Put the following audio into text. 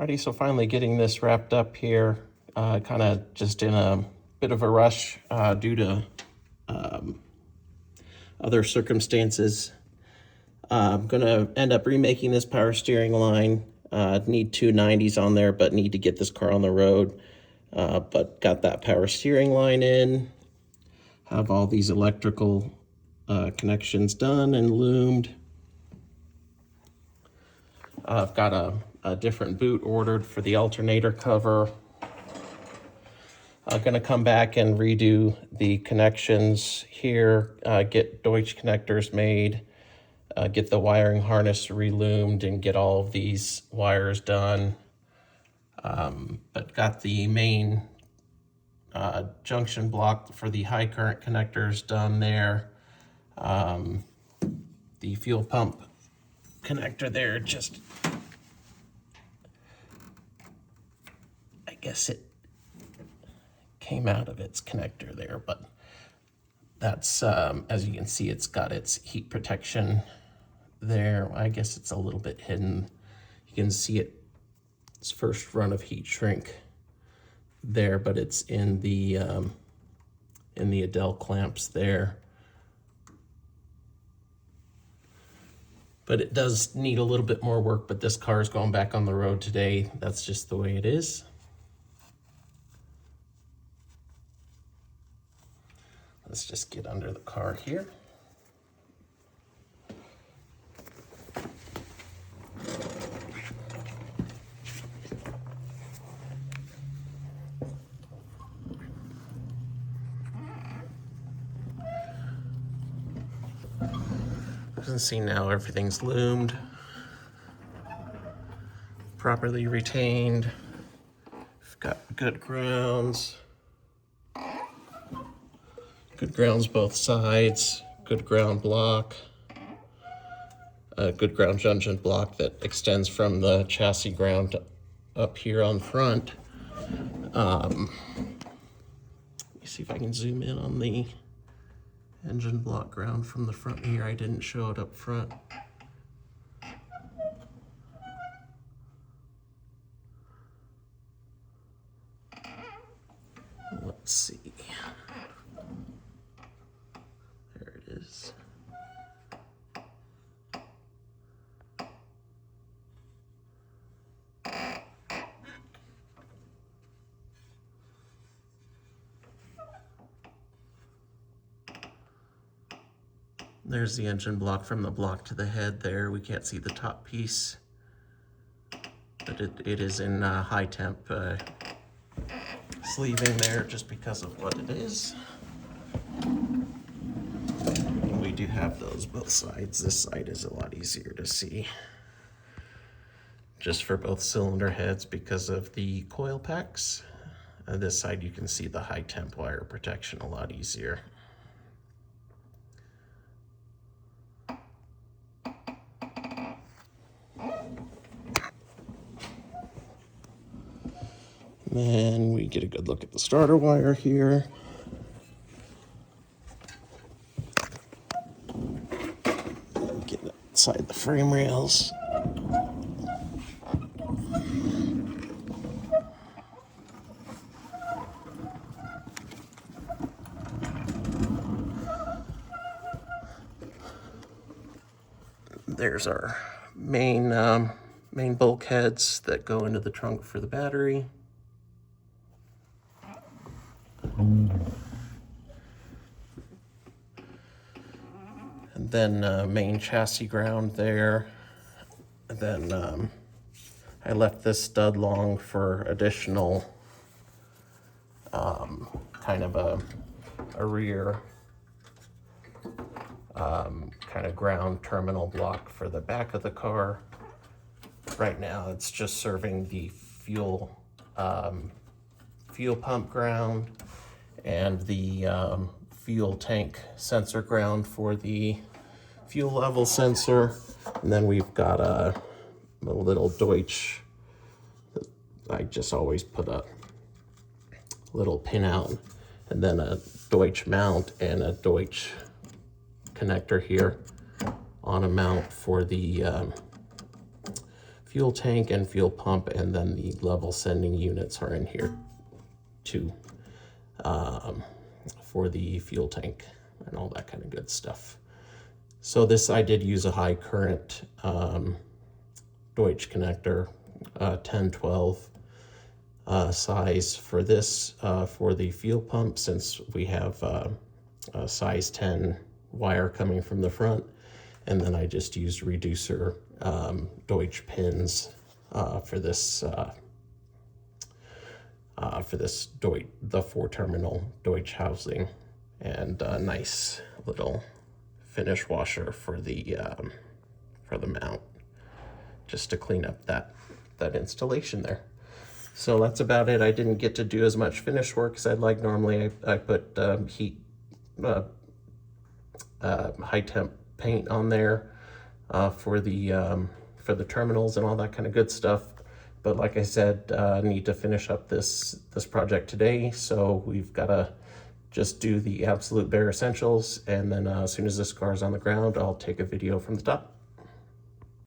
Alrighty, so finally getting this wrapped up here, kind of just in a bit of a rush due to other circumstances. I'm gonna end up remaking this power steering line. Need two 90s on there, but need to get this car on the road. But got that power steering line in, have all these electrical connections done and loomed. I've got a different boot ordered for the alternator cover. I'm gonna come back and redo the connections here, get Deutsch connectors made, get the wiring harness reloomed and get all of these wires done. But got the main junction block for the high current connectors done there. The fuel pump connector there, just, I guess it came out of its connector there, but that's, as you can see, it's got its heat protection there. I guess it's a little bit hidden. You can see its first run of heat shrink there, but it's in the Adel clamps there. But it does need a little bit more work, but this car is going back on the road today. That's just the way it is. Let's just get under the car here. You can see now everything's loomed, properly retained. We've got good grounds both sides, good ground block, a good ground junction block that extends from the chassis ground up here on front. Let me see if I can zoom in on the engine block ground from the front here. I didn't show it up front. Let's see. There it is. There's the engine block from the block to the head there. We can't see the top piece, but it is in high temp sleeving there just because of what it is. And we do have those both sides. This side is a lot easier to see just for both cylinder heads because of the coil packs. This side you can see the high temp wire protection a lot easier. Then we get a good look at the starter wire here. Get inside the frame rails. There's our main bulkheads that go into the trunk for the battery. And then main chassis ground there. And then I left this stud long for additional kind of a rear kind of ground terminal block for the back of the car. Right now it's just serving the fuel pump ground and the fuel tank sensor ground for the fuel level sensor. And then we've got a little Deutsch. I just always put a little pin out, and then a Deutsch mount and a Deutsch connector here on a mount for the fuel tank and fuel pump, and then the level sending units are in here too, for the fuel tank and all that kind of good stuff. So this, I did use a high current Deutsch connector, 1012 size for this, for the fuel pump, since we have a size 10 wire coming from the front. And then I just used reducer Deutsch pins for this the 4-terminal Deutsch housing, and a nice little finish washer for the mount, just to clean up that installation there. So that's about it. I didn't get to do as much finish work as I'd like. Normally I put heat high temp paint on there for the terminals and all that kind of good stuff. But like I said, I need to finish up this project today, so we've got to just do the absolute bare essentials, and then as soon as this car's on the ground, I'll take a video from the top.